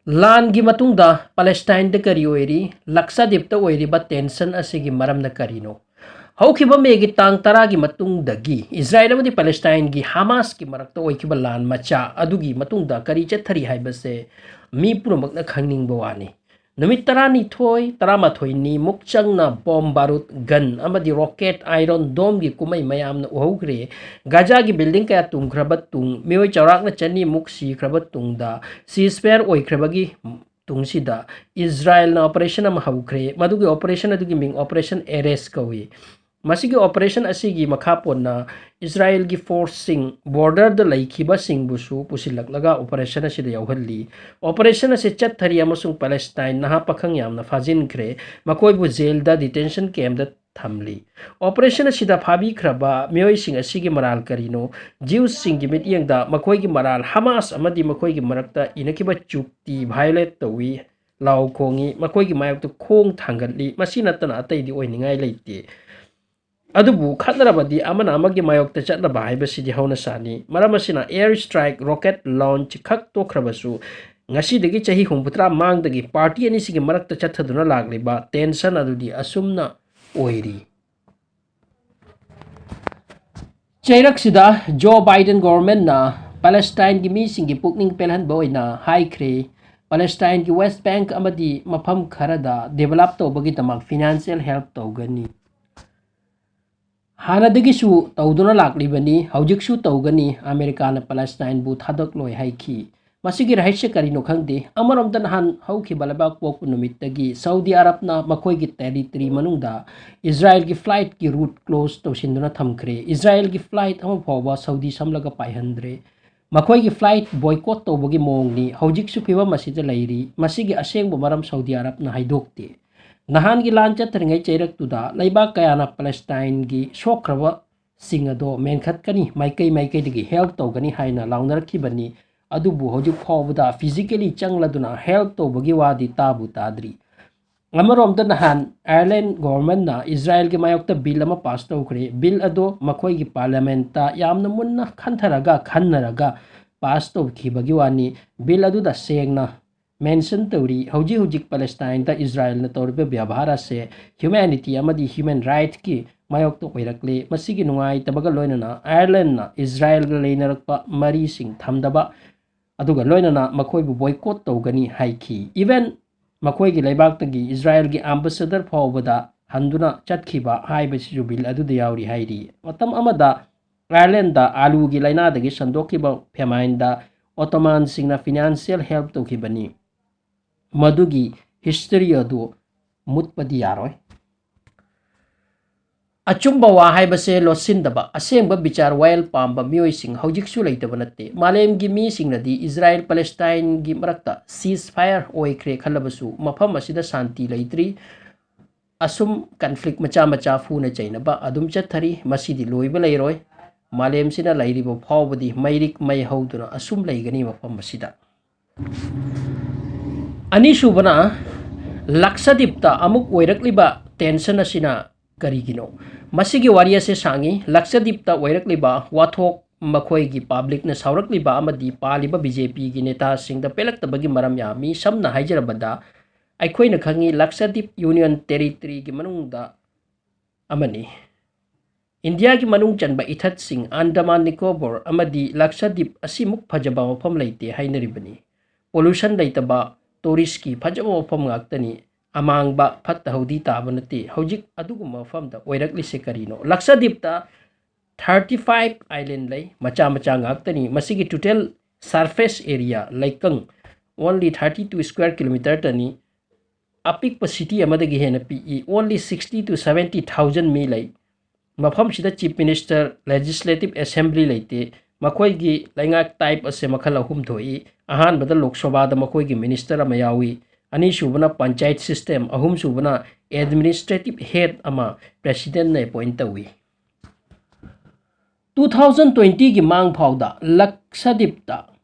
ꯂꯥꯟꯒꯤ ꯃꯇꯨꯡꯗ ꯄꯥꯂꯦꯁꯇꯥꯏꯟꯗ ꯀꯔꯤ ꯑꯣꯏꯔꯤ ꯂꯛꯁꯥꯗꯤꯞꯇ ꯑꯣꯏꯔꯤꯕ ꯇꯦꯟꯁꯟ ꯑꯁꯤꯒꯤ ꯃꯔꯝꯅ ꯀꯔꯤꯅꯣ ꯍꯧꯈꯤꯕ ꯃꯦꯒꯤ ꯇꯥꯡ 10ꯒꯤ ꯃꯇꯨꯡꯗꯒꯤ ꯏꯖ꯭ꯔꯥꯏꯜ ꯑꯃꯗꯤ ꯄꯥꯂꯦꯁꯇꯥꯏꯟꯒꯤ ꯍꯥꯃꯥꯁꯀꯤ ꯃꯔꯛꯇ ꯑꯣꯏꯈꯤꯕ ꯂꯥꯟ ꯃꯆꯥ ꯑꯗꯨꯒꯤ ꯃꯇꯨꯡꯗ ꯀꯔꯤ ꯆꯠꯊꯔꯤ ꯍꯥꯏꯕꯁꯦ ꯃꯤ ꯄꯨꯝꯅꯃꯛꯅ ꯈꯪꯅꯤꯡꯕ ꯋꯥꯅꯤ ꯅꯨꯃꯤꯠ 12-13ꯅꯤ ꯃꯨꯛ ꯆꯪꯅ ꯕꯣꯝ ꯕꯥꯔꯨꯗ ꯒꯟ ꯑꯃꯗꯤ ꯔꯣꯀꯦꯠ ꯑꯥꯏꯔꯣꯟ ꯗꯣꯝꯒꯤ ꯀꯨꯝꯍꯩ ꯃꯌꯥꯝꯅ ꯎꯍꯧꯈ꯭ꯔꯦ ꯒꯥꯖꯥꯒꯤ ꯕꯤꯜꯗꯤꯡ ꯀꯌꯥ ꯇꯨꯝꯈ꯭ꯔꯕ ꯇꯨꯡ ꯃꯤꯑꯣꯏ ꯆꯥꯎꯔꯥꯛꯅ 200ꯃꯨꯛ ꯁꯤꯈ꯭ꯔꯕ ꯇꯨꯡꯗ ꯁꯤꯖꯐꯥꯌꯔ ꯑꯣꯏꯈ꯭ꯔꯕꯒꯤ ꯇꯨꯡꯁꯤꯗ ꯏꯖ꯭ꯔꯥꯏꯜꯅ ꯑꯣꯄꯔꯦꯁꯟ ꯑꯃ ꯍꯧꯈ꯭ꯔꯦ ꯃꯗꯨꯒꯤ ꯑꯣꯄꯔꯦꯁꯟ ꯑꯗꯨꯒꯤ ꯃꯤꯡ ꯑꯣꯄꯔꯦꯁꯟ ꯑꯦꯔꯦꯁ ꯀꯧꯏ ꯃꯁꯤꯒꯤ ꯑꯣꯄꯔꯦꯁꯟ ꯑꯁꯤꯒꯤ ꯃꯈꯥ ꯄꯣꯟꯅ ꯏꯖ꯭ꯔꯥꯏꯜꯒꯤ ꯐꯣꯔꯁꯁꯤꯡ ꯕꯣꯔꯗꯔꯗ ꯂꯩꯈꯤꯕꯁꯤꯡꯕꯨꯁꯨ ꯄꯨꯁꯤꯜꯂꯛꯂꯒ ꯑꯣꯄꯔꯦꯁꯟ ꯑꯁꯤꯗ ꯌꯥꯎꯍꯜꯂꯤ ꯑꯣꯄꯔꯦꯁꯟ ꯑꯁꯤ ꯆꯠꯊꯔꯤ ꯑꯃꯁꯨꯡ ꯄꯥꯂꯦꯁꯇꯥꯏꯟ ꯅꯍꯥ ꯄꯥꯈꯪ ꯌꯥꯝꯅ ꯐꯥꯖꯤꯟꯈ꯭ꯔꯦ ꯃꯈꯣꯏꯕꯨ ꯖꯦꯜꯗ ꯗꯤꯇꯦꯟꯁꯟ ꯀꯦꯝꯞꯗ ꯊꯝꯂꯤ ꯑꯣꯄꯔꯦꯁꯟ ꯑꯁꯤꯗ ꯐꯥꯕꯤꯈ꯭ꯔꯕ ꯃꯤꯑꯣꯏꯁꯤꯡ ꯑꯁꯤꯒꯤ ꯃꯔꯥꯜ ꯀꯔꯤꯅꯣ ꯖ꯭ꯌꯨꯁꯁꯤꯡꯒꯤ ꯃꯤꯠꯌꯦꯡꯗ ꯃꯈꯣꯏꯒꯤ ꯃꯔꯥꯜ ꯍꯃꯥꯁ ꯑꯃꯗꯤ ꯃꯈꯣꯏꯒꯤ ꯃꯔꯛꯇ ꯏꯅꯈꯤꯕ ꯆꯨꯛꯇꯤ ꯚꯥꯏꯑꯣꯂꯦꯠ ꯇꯧꯏ ꯂꯥꯎ ꯈꯣꯡꯏ ꯃꯈꯣꯏꯒꯤ ꯃꯥꯌꯣꯛꯇ ꯈꯣꯡ ꯊꯥꯡꯒꯠꯂꯤ ꯃꯁꯤ ꯅꯠꯇꯅ ꯑꯇꯩꯗꯤ ꯑꯣꯏꯅꯤꯡꯉꯥꯏ ꯂꯩꯇꯦ ꯑꯗꯨꯕꯨ ꯈꯠꯅꯔꯕꯗꯤ ꯑꯃꯅ ꯑꯃꯒꯤ ꯃꯥꯌꯣꯛꯇ ꯆꯠꯅꯕ ꯍꯥꯏꯕꯁꯤꯗꯤ ꯍꯧꯅꯁꯥꯅꯤ ꯃꯔꯝ ꯑꯁꯤꯅ ꯑꯦꯌꯔ ꯁ꯭ꯇ꯭ꯔꯥꯏꯛ ꯔꯣꯀꯦꯠ ꯂॉन्च ꯈꯛ ꯇꯣꯛꯈ꯭ꯔꯕꯁꯨ ꯉꯁꯤꯗꯒꯤ ꯆꯍꯤ 63 ꯃꯥꯡꯗꯒꯤ ꯄꯥꯔꯇꯤ ꯑꯅꯤꯁꯤꯒꯤ ꯃꯔꯛꯇ ꯆꯠꯊꯗꯨꯅ ꯂꯥꯛꯂꯤꯕ ꯇꯦꯟꯁꯟ ꯑꯗꯨꯗꯤ ꯑꯁꯨꯝꯅ ꯑꯣꯏꯔꯤ ꯆꯩꯔꯛꯁꯤꯗ ꯖꯣ ꯕꯥꯏꯗꯦꯟ ꯒꯣꯚꯔꯟꯃꯦꯟꯠꯅ ꯄꯥꯂꯦꯁꯇꯥꯏꯟꯒꯤ ꯃꯤꯁꯤꯡꯒꯤ ꯄꯨꯛꯅꯤꯡ ꯄꯦꯜꯍꯟꯕ ꯑꯣꯏꯅ ꯍꯥꯏꯈ꯭ꯔꯦ ꯄꯥꯂꯦꯁꯇꯥꯏꯟꯒꯤ ꯋꯦꯁꯠ ꯕꯦꯡꯛ ꯑꯃꯗꯤ ꯃꯐꯝ ꯈꯔꯗ ꯗꯦꯚꯦꯂꯞ ꯇꯧꯕꯒꯤꯗꯃꯛ ꯐꯤꯅꯥꯟꯁꯤꯌꯦꯜ ꯍꯦꯜꯞ ꯇꯧꯒꯅꯤ ꯍꯥꯟꯅꯗꯒꯤꯁꯨ ꯇꯧꯗꯨꯅ ꯂꯥꯛꯂꯤꯕꯅꯤ ꯍꯧꯖꯤꯛꯁꯨ ꯇꯧꯒꯅꯤ ꯑꯃꯦꯔꯤꯀꯥꯅ ꯄꯥꯂꯦꯁꯇꯥꯏꯟꯕꯨ ꯊꯥꯗꯣꯛꯂꯣꯏ ꯍꯥꯏꯈꯤ ꯃꯁꯤꯒꯤ ꯔꯍꯁ꯭ꯌ ꯀꯔꯤꯅꯣ ꯈꯪꯗꯦ ꯑꯃꯔꯣꯝꯗ ꯅꯍꯥꯟ ꯍꯧꯈꯤꯕ ꯂꯩꯕꯥꯛ ꯄꯣꯛꯄ ꯅꯨꯃꯤꯠꯇꯒꯤ ꯁꯥꯎꯗꯤ ꯑꯔꯕꯅ ꯃꯈꯣꯏꯒꯤ ꯇꯦꯔꯤꯇꯔꯤ ꯃꯅꯨꯡꯗ ꯏꯖ꯭ꯔꯥꯏꯜꯒꯤ ꯐ꯭ꯂꯥꯏꯠꯀꯤ ꯔꯨꯠ ꯀ꯭ꯂꯣꯖ ꯇꯧꯁꯤꯟꯗꯨꯅ ꯊꯝꯈ꯭ꯔꯦ ꯏꯖ꯭ꯔꯥꯏꯜꯒꯤ ꯐ꯭ꯂꯥꯏꯠ ꯑꯃ ꯐꯥꯎꯕ ꯁꯥꯎꯗꯤ ꯁꯝꯂꯒ ꯄꯥꯏꯍꯟꯗ꯭ꯔꯦ ꯃꯈꯣꯏꯒꯤ ꯐ꯭ꯂꯥꯏꯠ ꯕꯣꯏꯀꯣꯠ ꯇꯧꯕꯒꯤ ꯃꯑꯣꯡꯅꯤ ꯍꯧꯖꯤꯛꯁꯨ ꯐꯤꯕꯝ ꯑꯁꯤꯗ ꯂꯩꯔꯤ ꯃꯁꯤꯒꯤ ꯑꯁꯦꯡꯕ ꯃꯔꯝ ꯁꯥꯎꯗꯤ ꯑꯔꯕꯅ ꯍꯥꯏꯗꯣꯛꯇꯦ ꯅꯍꯥꯟꯒꯤ ꯂꯥꯟ ꯆꯠꯊꯔꯤꯉꯩ ꯆꯩꯔꯛꯇꯨꯗ ꯂꯩꯕꯥꯛ ꯀꯌꯥꯅ ꯄꯥꯂꯦꯁꯇꯥꯏꯟꯒꯤ ꯁꯣꯛꯈ꯭ꯔꯕꯁꯤꯡ ꯑꯗꯣ ꯃꯦꯟꯈꯠꯀꯅꯤ ꯃꯥꯏꯀꯩꯗꯒꯤ ꯍꯦꯜꯞ ꯇꯧꯒꯅꯤ ꯍꯥꯏꯅ ꯂꯥꯎꯅꯔꯛꯈꯤꯕꯅꯤ ꯑꯗꯨꯕꯨ ꯍꯧꯖꯤꯛ ꯐꯥꯎꯕꯗ ꯐꯤꯖꯤꯀꯦꯂꯤ ꯆꯪꯂꯗꯨꯅ ꯍꯦꯜꯞ ꯇꯧꯕꯒꯤ ꯋꯥꯗꯤ ꯇꯥꯕꯨ ꯇꯥꯗ꯭ꯔꯤ ꯑꯃꯔꯣꯝꯗ ꯅꯍꯥꯟ ꯑꯥꯌꯔꯂꯦꯟ ꯒꯣꯚꯔꯟꯃꯦꯟꯠꯅ ꯏꯖ꯭ꯔꯥꯏꯜꯒꯤ ꯃꯥꯌꯣꯛꯇ ꯕꯤꯜ ꯑꯃ ꯄꯥꯁ ꯇꯧꯈ꯭ꯔꯦ ꯕꯤꯜ ꯑꯗꯣ ꯃꯈꯣꯏꯒꯤ ꯄꯥꯔꯂꯤꯌꯥꯃꯦꯟꯠꯇ ꯌꯥꯝꯅ ꯃꯨꯟꯅ ꯈꯟꯅꯔꯒ ꯄꯥꯁ ꯇꯧꯈꯤꯕꯒꯤ ꯋꯥꯅꯤ ꯕꯤꯜ ꯑꯗꯨꯗ ꯁꯦꯡꯅ ꯃꯦꯟꯁꯟ ꯇꯧꯔꯤ ꯍꯧꯖꯤꯛ ꯄꯥꯂꯦꯁꯇꯥꯏꯟꯗ ꯏꯖ꯭ꯔꯥꯏꯜꯅ ꯇꯧꯔꯤꯕ ꯕꯦꯕꯥꯔ ꯑꯁꯦ ꯍ꯭ꯌꯨꯃꯦꯅꯤꯇꯤ ꯑꯃꯗꯤ ꯍ꯭ꯌꯨꯃꯦꯟ ꯔꯥꯏꯠꯀꯤ ꯃꯥꯌꯣꯛꯇ ꯑꯣꯏꯔꯛꯂꯦ ꯃꯁꯤꯒꯤ ꯅꯨꯡꯉꯥꯏꯇꯕꯒ ꯂꯣꯏꯅꯅ ꯑꯥꯌꯔꯂꯦꯟꯅ ꯏꯖ꯭ꯔꯥꯏꯜꯒ ꯂꯩꯅꯔꯛꯄ ꯃꯔꯤꯁꯤꯡ ꯊꯝꯗꯕ ꯑꯗꯨꯒ ꯂꯣꯏꯅꯅ ꯃꯈꯣꯏꯕꯨ ꯕꯣꯏꯀꯣꯠ ꯇꯧꯒꯅꯤ ꯍꯥꯏꯈꯤ ꯏꯚꯦꯟ ꯃꯈꯣꯏꯒꯤ ꯂꯩꯕꯥꯛꯇꯒꯤ ꯏꯖ꯭ꯔꯥꯏꯜꯒꯤ ꯑꯦꯝꯕꯦꯁꯦꯗꯔ ꯐꯥꯎꯕꯗ ꯍꯟꯗꯨꯅ ꯆꯠꯈꯤꯕ ꯍꯥꯏꯕꯁꯤꯁꯨ ꯕꯤꯜ ꯑꯗꯨꯗ ꯌꯥꯎꯔꯤ ꯍꯥꯏꯔꯤ ꯃꯇꯝ ꯑꯃꯗ ꯑꯥꯌꯔꯂꯦꯟꯗ ꯑꯥꯂꯨꯒꯤ ꯂꯩꯅꯥꯗꯒꯤ ꯁꯟꯗꯣꯛꯈꯤꯕ ꯐꯦꯃꯥꯏꯟꯗ ꯑꯣꯇꯣꯃꯥꯟꯁꯤꯡꯅ ꯐꯤꯅꯥꯟꯁꯤꯌꯦꯜ ꯍꯦꯜꯞ ꯇꯧꯈꯤꯕꯅꯤ ꯃꯗꯨꯒꯤ ꯍꯤꯁꯇꯔꯤ ꯑꯗꯨ ꯃꯨꯠꯄꯗꯤ ꯌꯥꯔꯣꯏ ꯑꯆꯨꯝꯕ ꯋꯥ ꯍꯥꯏꯕꯁꯦ ꯂꯣꯠꯁꯤꯟꯗꯕ ꯑꯁꯦꯡꯕ ꯕꯤꯆꯥꯔ ꯋꯥꯌꯦꯜ ꯄꯥꯝꯕ ꯃꯤꯑꯣꯏꯁꯤꯡ ꯍꯧꯖꯤꯛꯁꯨ ꯂꯩꯇꯕ ꯅꯠꯇꯦ ꯃꯥꯂꯦꯝꯒꯤ ꯃꯤꯁꯤꯡꯅꯗꯤ ꯏꯖ꯭ꯔꯥꯏꯜ ꯄꯥꯂꯦꯁꯇꯥꯏꯟꯒꯤ ꯃꯔꯛꯇ ꯁꯤꯖ ꯐꯥꯌꯔ ꯑꯣꯏꯈ꯭ꯔꯦ ꯈꯜꯂꯕꯁꯨ ꯃꯐꯝ ꯑꯁꯤꯗ ꯁꯥꯟꯇꯤ ꯂꯩꯇ꯭ꯔꯤ ꯑꯁꯨꯝ ꯀꯟꯐ꯭ꯂꯤꯛ ꯃꯆꯥ ꯐꯨꯅ ꯆꯩꯅꯕ ꯑꯗꯨꯝ ꯆꯠꯊꯔꯤ ꯃꯁꯤꯗꯤ ꯂꯣꯏꯕ ꯂꯩꯔꯣꯏ ꯃꯥꯂꯦꯝꯁꯤꯅ ꯂꯩꯔꯤꯕ ꯐꯥꯎꯕꯗꯤ ꯃꯩꯔꯤꯛ ꯃꯩ ꯍꯧꯗꯨꯅ ꯑꯁꯨꯝ ꯂꯩꯒꯅꯤ ꯃꯐꯝ ꯑꯁꯤꯗ ꯑꯅꯤꯁꯨꯕꯅ ꯂꯛꯁꯗꯤꯞꯇ ꯑꯃꯨꯛ ꯑꯣꯏꯔꯛꯂꯤꯕ ꯇꯦꯟꯁꯟ ꯑꯁꯤꯅ ꯀꯔꯤꯒꯤꯅꯣ ꯃꯁꯤꯒꯤ ꯋꯥꯔꯤ ꯑꯁꯤ ꯁꯥꯡꯉꯤ ꯂꯛꯁꯗꯤꯞꯇ ꯑꯣꯏꯔꯛꯂꯤꯕ ꯋꯥꯊꯣꯛ ꯃꯈꯣꯏꯒꯤ ꯄꯥꯕ꯭ꯂꯤꯛꯅ ꯁꯥꯎꯔꯛꯂꯤꯕ ꯑꯃꯗꯤ ꯄꯥꯜꯂꯤꯕ ꯕꯤꯖꯦꯄꯤꯒꯤ ꯅꯦꯇꯥꯁꯤꯡꯗ ꯄꯦꯜꯂꯛꯇꯕꯒꯤ ꯃꯔꯝ ꯌꯥꯝꯃꯤ ꯁꯝꯅ ꯍꯥꯏꯖꯔꯕꯗ ꯑꯩꯈꯣꯏꯅ ꯈꯪꯉꯤ ꯂꯛꯁꯗꯤꯞ ꯌꯨꯅꯤꯌꯟ ꯇꯦꯔꯤꯇꯔꯤꯒꯤ ꯃꯅꯨꯡꯗ ꯑꯃꯅꯤ ꯏꯟꯗꯤꯌꯥꯒꯤ ꯃꯅꯨꯡ ꯆꯟꯕ ꯏꯊꯠꯁꯤꯡ ꯑꯟꯗꯃꯥꯟ ꯅꯤꯀꯣꯕꯔ ꯑꯃꯗꯤ ꯂꯛꯁꯗꯤꯞ ꯑꯁꯤꯃꯨꯛ ꯐꯖꯕ ꯃꯐꯝ ꯂꯩꯇꯦ ꯍꯥꯏꯅꯔꯤꯕꯅꯤ ꯄꯣꯂꯨꯁꯟ ꯂꯩꯇꯕ ꯇꯨꯔꯤꯁꯀꯤ ꯐꯖꯕ ꯃꯐꯝ ꯉꯥꯛꯇꯅꯤ ꯑꯃꯥꯡꯕ ꯐꯠꯇ ꯍꯧꯗꯤ ꯇꯥꯕ ꯅꯠꯇꯦ ꯍꯧꯖꯤꯛ ꯑꯗꯨꯒꯨꯝꯕ ꯃꯐꯝꯗ ꯑꯣꯏꯔꯛꯂꯤꯁꯦ ꯀꯔꯤꯅꯣ ꯂꯛꯁꯗꯤꯞꯇ 35 ꯑꯥꯏꯂꯦꯟ ꯂꯩ ꯃꯆꯥ ꯉꯥꯛꯇꯅꯤ ꯃꯁꯤꯒꯤ ꯇꯣꯇꯦꯜ ꯁꯔꯐꯦꯁ ꯑꯦꯔꯤꯌా ꯂꯩꯀꯪ ꯑꯣꯟꯂꯤ 32 ꯁ꯭ꯀ꯭ꯋꯦꯔ ꯀꯤꯂꯣꯃꯤꯇꯔꯇꯅꯤ ꯑꯄꯤꯛꯄ ꯁꯤꯇꯤ ꯑꯃꯗꯒꯤ ꯍꯦꯟꯅ ꯄꯤꯛꯏ ꯑꯣꯟꯂꯤ 60 to 70,000 ꯃꯤ ꯂꯩ ꯃꯐꯝꯁꯤꯗ ꯆꯤꯐ ꯃꯤꯅꯤꯁꯇꯔ ꯂꯦꯖꯤꯁꯂꯦꯇꯤꯚ ꯑꯦꯁꯦꯝꯕ꯭ꯂꯤ ꯂꯩꯇꯦ ꯃꯈꯣꯏꯒꯤ ꯂꯩꯉꯥꯛ ꯇꯥꯏꯞ ꯑꯁꯦ ꯃꯈꯜ ꯑꯍꯨꯝ ꯊꯣꯛꯏ ꯑꯍꯥꯟꯕꯗ ꯂꯣꯛ ꯁꯚꯥꯗ ꯃꯈꯣꯏꯒꯤ ꯃꯤꯅꯤꯁꯇꯔ ꯑꯃ ꯌꯥꯎꯏ ꯑꯅꯤꯁꯨꯕꯅ ꯄꯟꯆꯥꯌꯠ ꯁꯤꯁꯇꯦꯝ ꯑꯍꯨꯝꯁꯨꯕꯅ ꯑꯦꯗꯃꯤꯅꯤꯁꯇ꯭ꯔꯦꯇꯤꯚ ꯍꯦꯗ ꯑꯃ ꯄ꯭ꯔꯦꯁꯤꯗꯦꯟꯠꯅ ꯑꯦꯄꯣꯏꯟꯠ ꯇꯧꯏ 2020ꯒꯤ ꯃꯥꯡ ꯐꯥꯎꯗ ꯂꯛꯁꯗꯤꯞꯇ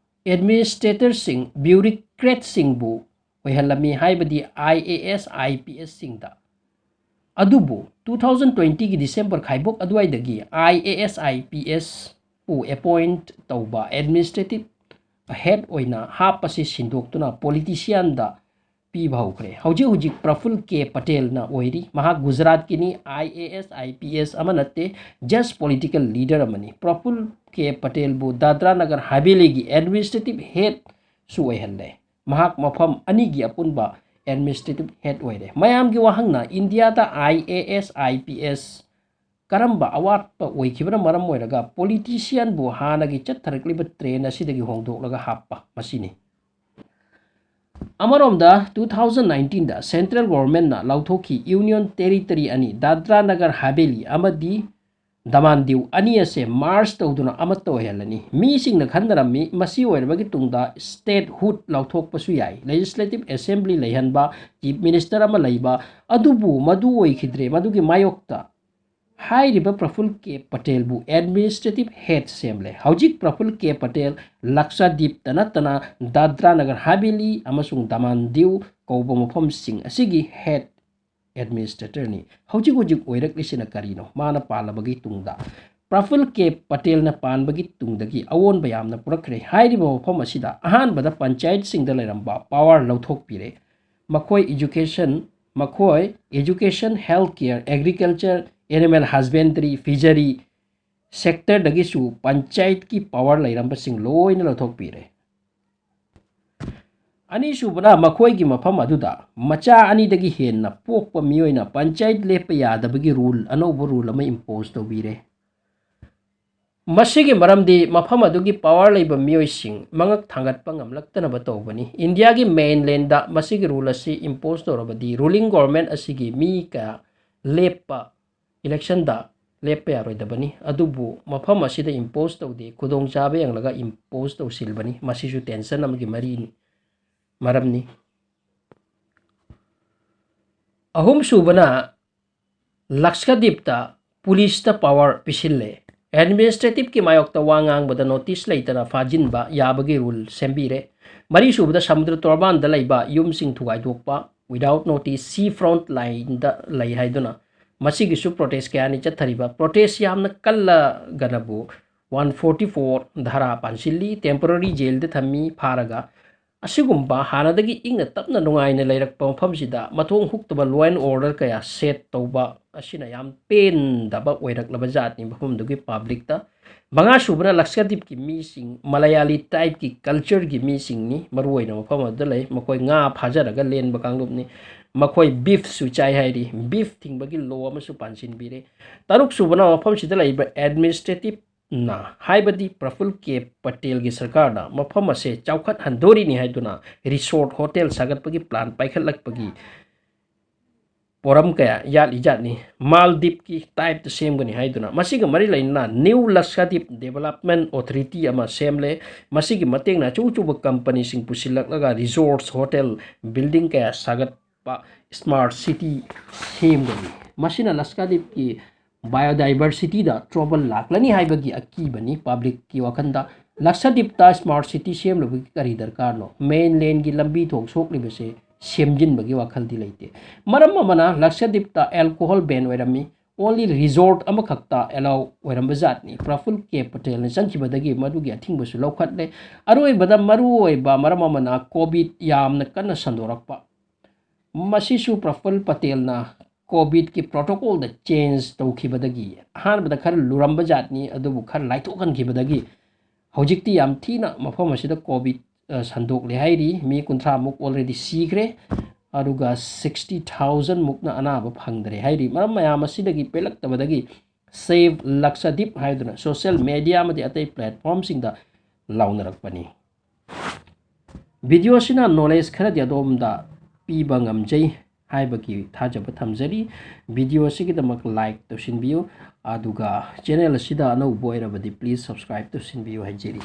ꯑꯦꯗꯃꯤꯅꯤꯁꯇ꯭ꯔꯦꯇꯔꯁꯤꯡ ꯕ꯭ꯌꯨꯔꯣꯀ꯭ꯔꯦꯠꯁꯤꯡꯕꯨ ꯑꯣꯏꯍꯜꯂꯝꯃꯤ ꯍꯥꯏꯕꯗꯤ IAS IPS ꯁꯤꯡꯗ ꯑꯗꯨꯕꯨ 2020ꯒꯤ ꯗꯤꯁꯦꯝꯕꯔ ꯈꯥꯏꯕꯣꯛ ꯑꯗꯨꯋꯥꯏꯗꯒꯤ IAS IPS ꯄꯨ ꯑꯦꯄꯣꯏꯟꯠ ꯇꯧꯕ administrative head oina hapasi sindoktuna politician da pीबा हौखरे हौजिक हौजिक प्रफुल्ल के पटेल ना ओइरी महा गुजरात किनी IAS IPS अमा नत्ते just political leader अमनी Praful K Patel बु दादरा नगर हवेली की एडमिनिस्ट्रेटिव हेड सु ओइहल्ले महाक मफम अनी की अपुनबा एडमिनिस्ट्रेटिव हेड ओइरे मयाम की वाहंगना इंडिया दा IAS IPS करम्बा अवाटपा ओइखिबना मरम ओइरगा पॉलिटिशियन बु हानागी चत्थरक्लिबा ट्रेन असिदगी होंदोक्लगा हाप्पा मसिनी अमरोमदा 2019 दा सेंट्रल गवर्नमेंट ना लौथोकी यूनियन टेरिटरी अनि दादरा नगर हवेली अमदी दमान दिउ अनि असे मार्च तौदुना अमत्त ओहलनी मीसिंग न खंदरमी मसी ओइरबगी तुंगदा स्टेट हुड लौथोकपसु याई लेजिस्लेटिव असेंबली लेहनबा चीफ मिनिस्टर अमा लैबा अदुबु मदु ओइखिद्रे मदुगी मायोक्ता हाइरिबा प्रफुल्ल के पटेल बु एडमिनिस्ट्रेटिव हेड सेमले हौजिक प्रफुल्ल के पटेल लक्षद्वीप नत्तना दादरा नगर हवेली अमसुंग दमान दिउ कौबा मफम सिंह असिगी हेड एडमिनिस्ट्रेटर नि हौजिक हौजिक ओइरक्लिसिना करिनो माना पालबगी तुंगदा प्रफुल्ल के पटेल न पानबगी तुंगदगी अवोन बयामना पुरखरे हाइरिबा मफम असिदा अहानबदा पंचायत सिंह द लेरंबा पावर लौथोक पिरे मखोय education health care agriculture animal husbandry fishery sector दगिसु पंचायत की पावर लैरंबसिंग लोइना लौथोकपीरे अनीसुबना मखोय की मफम अदुदा मचा अनीदगी हेन्ना पोकपा मियोइना पंचायत लेप यादबगी रूल अनौब रूल अमा इम्पोज तौबीरे मसिगी मरमदी मफम अदुगी पावर लैबा मियोइसिंग मंगक थांगतपा ngamlaktanaba तौबनी इंडिया की मेनलैंड दा मसिगी रूल असी इम्पोज तौरबदी रूलिंग गवर्नमेंट असिगी मी का लेपा इलेक्शन दा लेप यारोइदबनी अदुबु मफम असिदा इम्पोज तौदे खुदोंग चाबे यांगलगा इम्पोज तौसिलबनी मसिसु टेंशन अमगी मरीनी मरमनी अहुम सुबना लक्षद्वीपता पुलिस ता पावर पिसिल्ले एडमिनिस्ट्रेटिव की मायोक्ता वांगांग बदा नोटिस लेतना फाजिनबा याबगी रूल सेंबीरे मरी सुबदा समुद्र तोरबान दा लैबा युमसिंग थुगाइदोकपा without notice sea front line दा लै हाइदुना मसिगिसु प्रोटेस्ट कयानी चथरिबा प्रोटेस्ट यामना कल्ला गनबु 144 धारा पांसिल्ली टेम्पररी जेल दे थम्मी फारगा असिगुम्बा हानादगी इंगना तपना नुंगाइना लैरकपा मफमसिदा मथोंग हुक्तबा लॉ एंड ऑर्डर कया सेट तौबा असिना याम पेन दबा ओइरकलबा जातनी मफमदुगी पब्लिकता मंगा सुबना लक्षद्वीप की मीसिंग मलयाली टाइप की कल्चर की मीसिंगनी मरुओइना मफमद लै मखोय nga फाजरगा लेनबा कांगलुपनी मखोय बीफ सुचाई हाइरी बीफ थिंगबगी लो अमसु पांसिनबीरे तरुक सुबना मफम सिदा लैबा एडमिनिस्ट्रेटिव ना हाइबदी प्रफुल्ल के पटेल की सरकार ना मफम असे चौखट हंदोरीनी हाइदुना रिसोर्ट होटल सागतपगी प्लान पाइखलकपगी पोरम कया याली जातनी मालदीप की टाइप सेमगनी हाइदुना मसिगा मरी लैना न्यू लक्षद्वीप डेवलपमेंट अथॉरिटी अमा सेमले मसिगी मतेंगना चौचुब कंपनी सिंग पुसिलकलगा रिसोर्ट्स होटल बिल्डिंग कया सागत स्मार्ट सिटी सेमगनी मसिना लक्षद्वीप की बायोडाइवर्सिटी दा ट्रबल लाकलनी हाइबगी अकीबनी पब्लिक की वखंदा लक्षद्वीपता स्मार्ट सिटी सेमलबगी करी दरकार नो मेनलैंड की लंबी थोक सोकलिबसे सेमजिनबगी वखलदी लेते मरम अमना लक्षद्वीपता एल्कोहल बैन ओइरमी ओनली रिसोर्ट अमखक्ता एलाउ ओइरंबा जातनी प्रफुल्ल के पटेल ने संखिबदगी मदुगी अथिंगबसु लौखटले अरोइबदा मरुओइबा मरम अमना कोविड यामना कन्ना संदोरकपा मसिसु प्रफुल्ल पटेल ना कोविड की प्रोटोकॉल द चेंज तौखिबदगी हानबदा खर लुरंबा जातनी अदुबु खर लाइथोकनखिबदगी हौजिक्ति याम थीना मफम असिदा कोविड संदोकले हाइरी मी 30 मुक ऑलरेडी सीखरे अरुगा 60,000 मुकना अनाब फंगदरे हाइरी मरम मयाम असिदगी पेलक्तबदगी सेव लक्षद्वीप हाइदुना सोशल मीडिया मदि अतै प्लेटफॉर्म सिंगदा लाउनरकपनी वीडियो सिना नॉलेज खरदि अदोमदा पीबा ngamjai हाइबगी थाजब थमजरी वीडियो सिगिदमक लाइक तौसिनबियो अदुगा चैनल असिदा अनौबो ओइरबदि प्लीज सब्सक्राइब तौसिनबियो हाइजेरी।